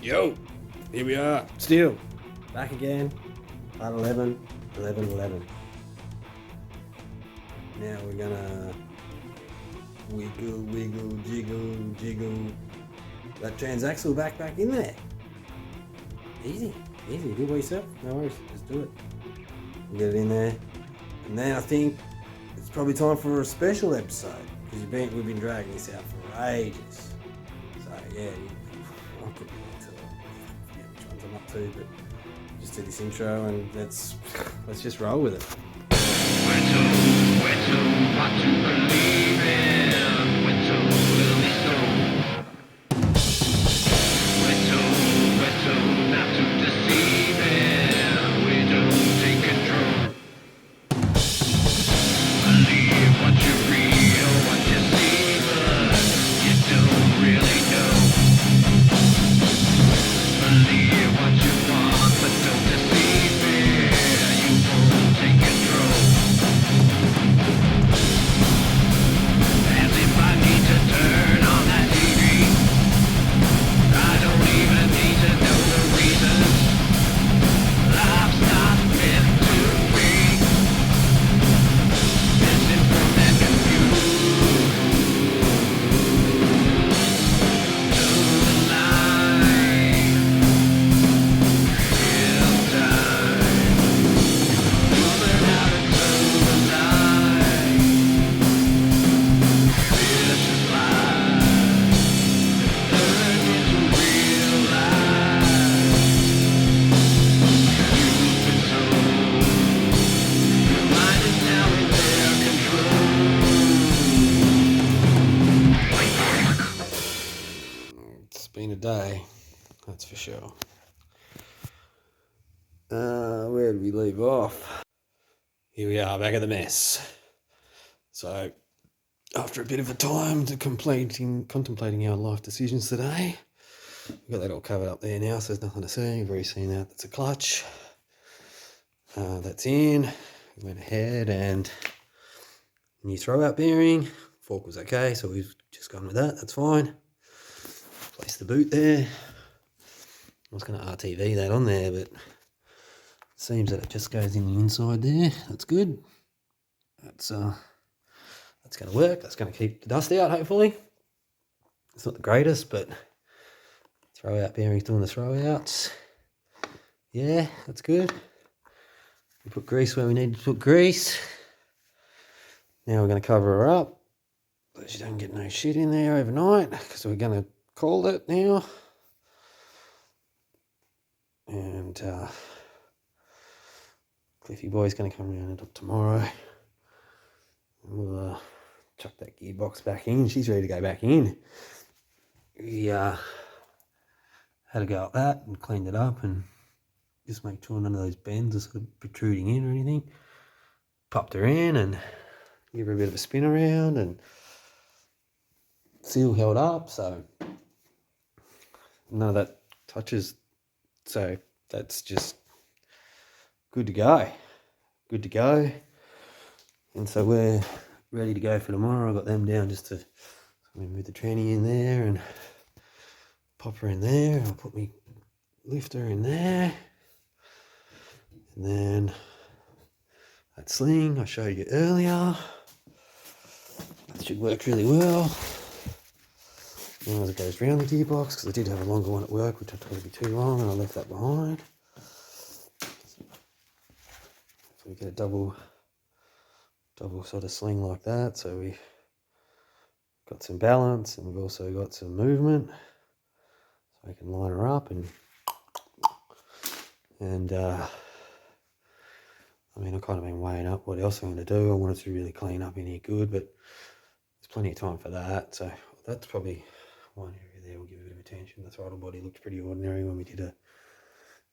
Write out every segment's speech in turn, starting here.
Yo, here we are, still back again, part 11. Now we're gonna wiggle, jiggle. That transaxle back in there. Easy, do it by yourself, no worries, just do it. We'll get it in there. And then I think it's probably time for a special episode, because we've been dragging this out for ages. So yeah, I could be which ones I'm up to, but just do this intro and let's just roll with it. Where to, what to believe in, where to really know. Where to, not to deceive in, we don't take control. Believe what you read or what you see, but you don't really know. Believe what you want, but don't deceive me, you won't take control. As if I need to turn on that TV, I don't even need to know the reasons. Life's not meant to be misinformed and confused. To the line, real time. Woman out into the line. Vicious lies turn into real lies. You've been sold. Your mind is now in their control. It's been a day, that's for sure. Where did we leave off? Here we are, back at the mess. So, after a bit of a time to contemplating our life decisions today, we've got that all covered up there now, so there's nothing to see. You've already seen that. That's a clutch. That's in. We went ahead and new throwout bearing. Fork was okay, so we've just gone with that. That's fine. Place the boot there. I was going to RTV that on there, but it seems that it just goes in the inside there. That's good. That's going to work. That's going to keep the dust out, hopefully. It's not the greatest, but throwout bearing's doing the throwouts. Yeah, that's good. We put grease where we need to put grease. Now we're going to cover her up so she doesn't get no shit in there overnight, because we're going to call it now. And Cliffy boy's going to come around it up tomorrow. And we'll chuck that gearbox back in. She's ready to go back in. We had a go at that and cleaned it up and just make sure none of those bends are sort of protruding in or anything. Popped her in and give her a bit of a spin around, and seal held up, so none of that touches. So that's just good to go. And so we're ready to go for tomorrow. I got them down just to move the tranny in there and pop her in there. I'll put me lifter in there. And then that sling I showed you earlier. That should work really well. Now as it goes round the gearbox, because I did have a longer one at work, which I thought would be too long, and I left that behind. So we get a double sort of sling like that, so we got some balance, and we've also got some movement, so I can line her up and I mean, I've kind of been weighing up what else I'm going to do. I wanted to really clean up in here good, but there's plenty of time for that, so that's probably one area there we'll give a bit of attention. The throttle body looked pretty ordinary when we did a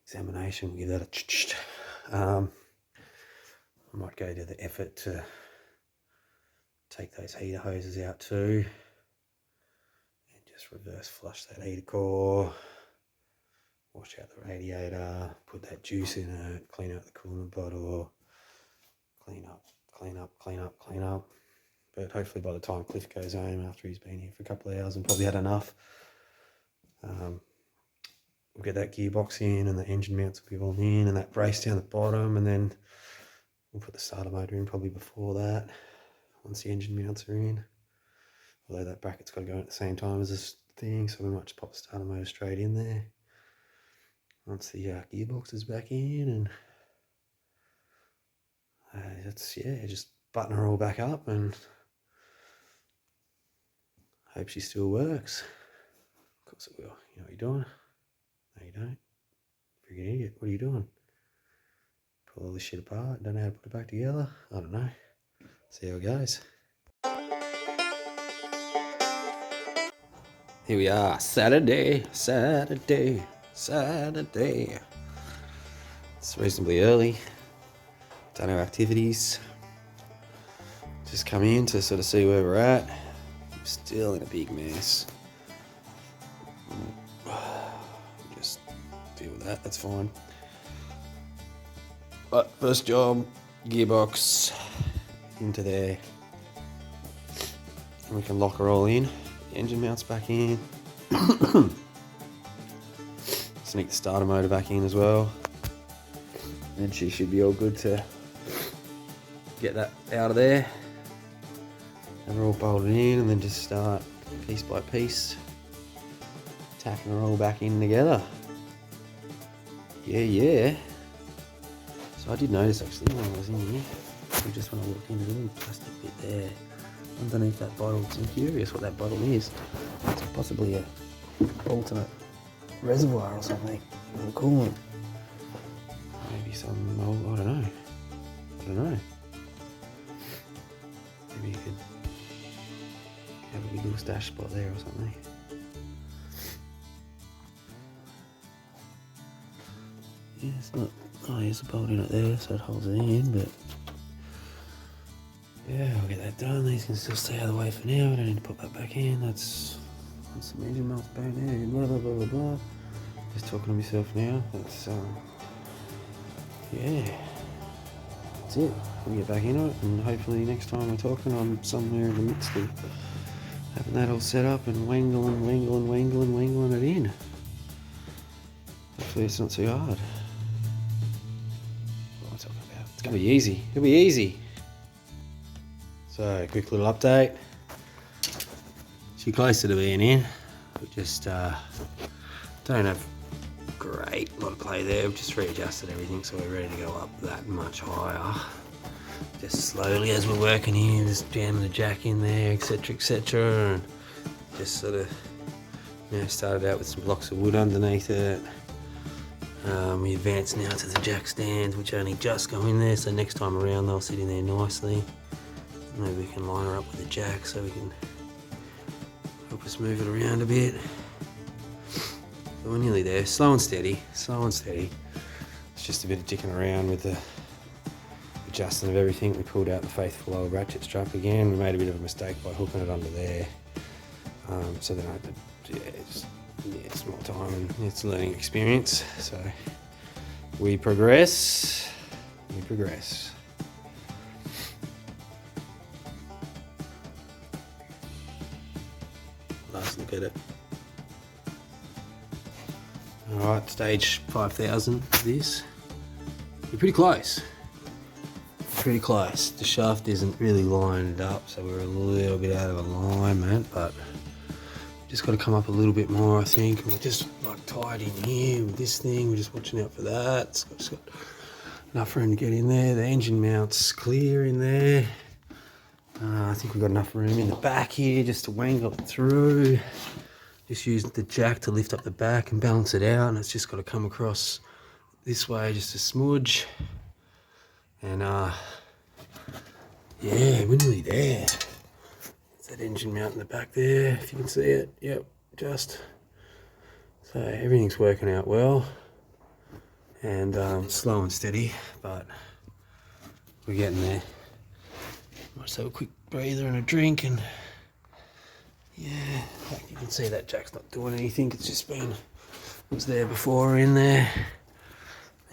examination. We'll give that a I might go to the effort to take those heater hoses out too and just reverse flush that heater core, wash out the radiator, put that juice in it, clean out the coolant bottle, clean up. But hopefully by the time Cliff goes home after he's been here for a couple of hours and probably had enough, we'll get that gearbox in and the engine mounts will be all in and that brace down the bottom, and then we'll put the starter motor in probably before that, once the engine mounts are in. Although that bracket's got to go in at the same time as this thing, so we might just pop the starter motor straight in there once the gearbox is back in, and that's, yeah, just button her all back up and hope she still works. Of course it will. You know what you're doing? No, you don't. Freaking idiot. What are you doing? Pull all this shit apart, don't know how to put it back together? I don't know. See how it goes. Here we are, Saturday. It's reasonably early. Done our activities. Just come in to sort of see where we're at. I'm still in a big mess. Just deal with that, that's fine. But first job, gearbox into there. And we can lock her all in. The engine mounts back in. Sneak the starter motor back in as well. And she should be all good to get that out of there. And we're all bolted in, and then just start piece by piece tacking her all back in together. Yeah. So I did notice actually when I was in here, just when I walked in, a little plastic bit there underneath that bottle. So I'm curious what that bottle is. It's possibly a alternate reservoir or something. I'm cool. Maybe some, I don't know. Maybe you could have a little stash spot there or something. Yeah, it's not, oh, there's a bolt in it there, so it holds it in, but yeah, I'll get that done. These can still stay out of the way for now. I don't need to put that back in. That's some engine melts back there, blah blah. Just talking to myself now. That's yeah, that's it. We'll get back into it, and hopefully next time we're talking, I'm somewhere in the midst of having that all set up and wangling it in. Hopefully it's not too hard. What am I talking about? It's gonna be easy. It'll be easy. So, quick little update. She's closer to being in. We just don't have great lot of play there. We've just readjusted everything, so we're ready to go up that much higher. Just slowly as we're working here, just jamming the jack in there, etc. And just sort of, started out with some blocks of wood underneath it. We advance now to the jack stands, which only just go in there, so next time around they'll sit in there nicely. Maybe we can line her up with the jack so we can help us move it around a bit. But we're nearly there, slow and steady. It's just a bit of dicking around with the adjusting of everything. We pulled out the faithful old ratchet strap again. We made a bit of a mistake by hooking it under there. So then it's more time and it's a learning experience. So we progress. Last look at it. Alright, stage 5000 of this. We're pretty close. The shaft isn't really lined up, so we're a little bit out of alignment, but just got to come up a little bit more, I think. And we're just like tied in here with this thing. We're just watching out for that. It's just got enough room to get in there. The engine mount's clear in there. I think we've got enough room in the back here just to wangle it through. Just use the jack to lift up the back and balance it out, and it's just got to come across this way just a smudge. And yeah, we're nearly there. There's that engine mount in the back there, if you can see it. Yep, just. So everything's working out well, and slow and steady, but we're getting there. Might just have a quick breather and a drink, and yeah, like you can see that jack's not doing anything. It's just been, it was there before in there.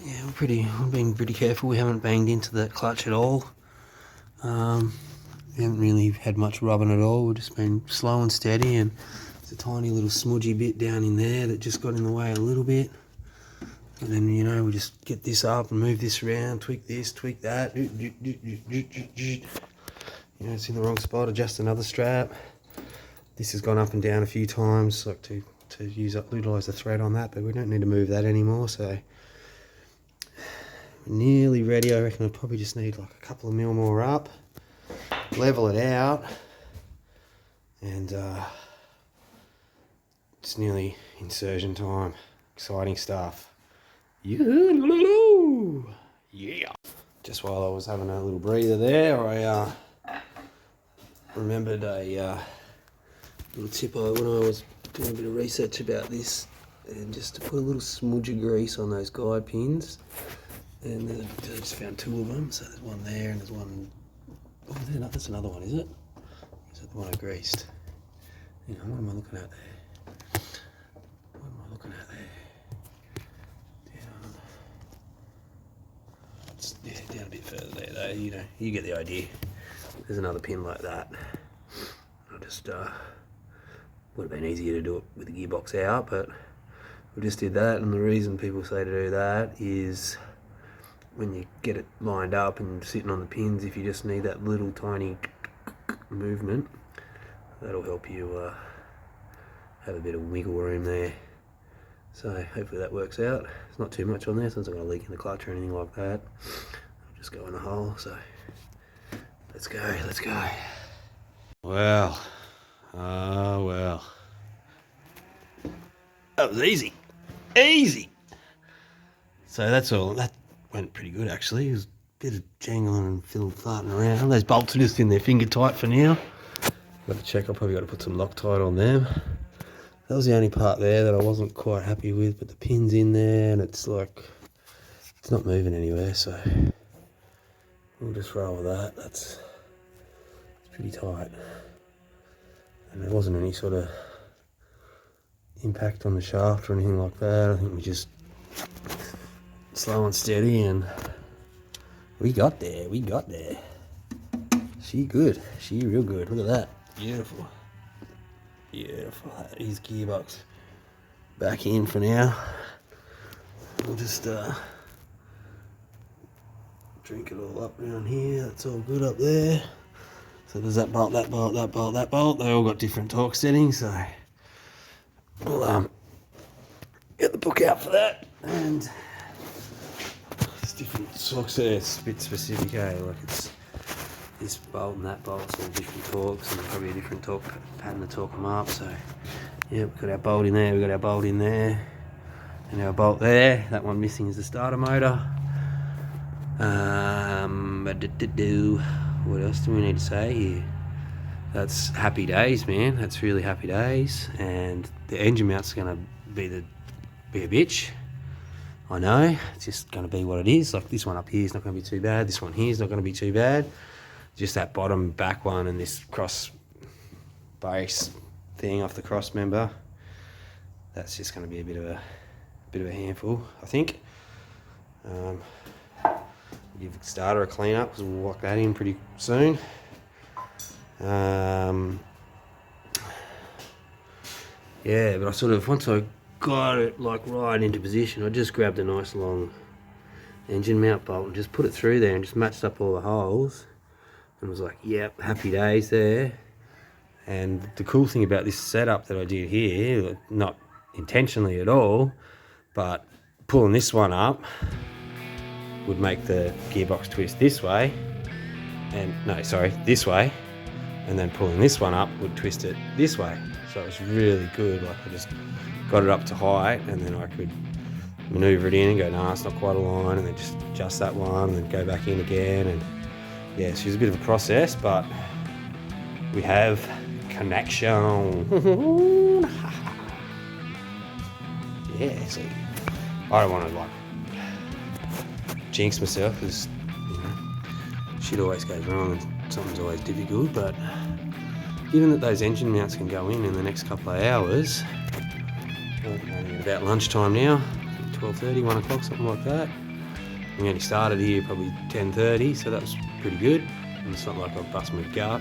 Yeah, we're being pretty careful. We haven't banged into that clutch at all. We haven't really had much rubbing at all. We've just been slow and steady and There's a tiny little smudgy bit down in there that just got in the way a little bit. And then, you know, we just get this up and move this around, tweak this, tweak that. You know, it's in the wrong spot, adjust another strap. This has gone up and down a few times, like to utilise the thread on that, but we don't need to move that anymore, so we're nearly ready. I reckon I probably just need like a couple of mil more up, level it out, and it's nearly insertion time. Exciting stuff. Yeah. Just while I was having a little breather there, I remembered a little tip when I was doing a bit of research about this, and just to put a little smudge of grease on those guide pins. And I just found two of them. So there's one there and there's one. Oh, that's another one, is it? Is that the one I greased? Hang on, what am I looking at there? What am I looking at there? Down a bit further there though, you know, you get the idea. There's another pin like that. I just would have been easier to do it with the gearbox out, but we just did that. And the reason people say to do that is when you get it lined up and sitting on the pins, if you just need that little tiny movement, that'll help you have a bit of wiggle room there. So hopefully that works out. It's not too much on there, so it's not going to leak in the clutch or anything like that. I'll just go in the hole, so let's go. Well, well. That was easy. So that's all. That went pretty good actually. It was a bit of jangling and fiddle farting around. Those bolts are just in there finger tight for now. Got to check, I've probably got to put some Loctite on them. That was the only part there that I wasn't quite happy with, but the pin's in there and it's like, it's not moving anywhere, so we'll just roll with that. It's pretty tight. And there wasn't any sort of impact on the shaft or anything like that. I think we just slow and steady and we got there. She good, she real good. Look at that, beautiful. That is gearbox back in for now. We'll just drink it all up around here. That's all good up there. So there's that bolt, that bolt, that bolt, that bolt. They all got different torque settings, so we'll get the book out for that. And it's different torques there. It's a bit specific, like it's this bolt and that bolt, it's all different torques and probably a different torque pattern to torque them up. So yeah, we've got our bolt in there, we've got our bolt in there, and our bolt there. That one missing is the starter motor. What else do we need to say here? That's happy days, man. That's really happy days. And the engine mount's gonna be a bitch. I know, it's just gonna be what it is. Like this one up here is not gonna be too bad. This one here is not gonna be too bad. Just that bottom back one and this cross base thing off the cross member, that's just going to be a bit of a handful, I think. Give the starter a clean up because we'll lock that in pretty soon. Yeah, but I sort of, once I got it like right into position, I just grabbed a nice long engine mount bolt and just put it through there and just matched up all the holes. And was like, yep, happy days there. And the cool thing about this setup that I did here, not intentionally at all, but pulling this one up would make the gearbox twist this way, this way, and then pulling this one up would twist it this way. So it's really good. Like I just got it up to height and then I could maneuver it in and go, nah, it's not quite aligned, and then just adjust that one and then go back in again. And yeah, so it's a bit of a process, but we have connection. Yeah, see, I don't want to like jinx myself because, you know, shit always goes wrong and something's always difficult, but given that those engine mounts can go in the next couple of hours, only about lunchtime now, 12:30, 1 o'clock, something like that. We only started here probably 10:30, so that was pretty good. And it's not like I've bust my gut.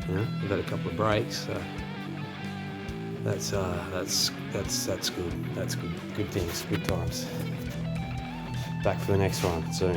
You know, I've had a couple of breaks, so That's good. That's good. Good things. Good times. Back for the next one soon.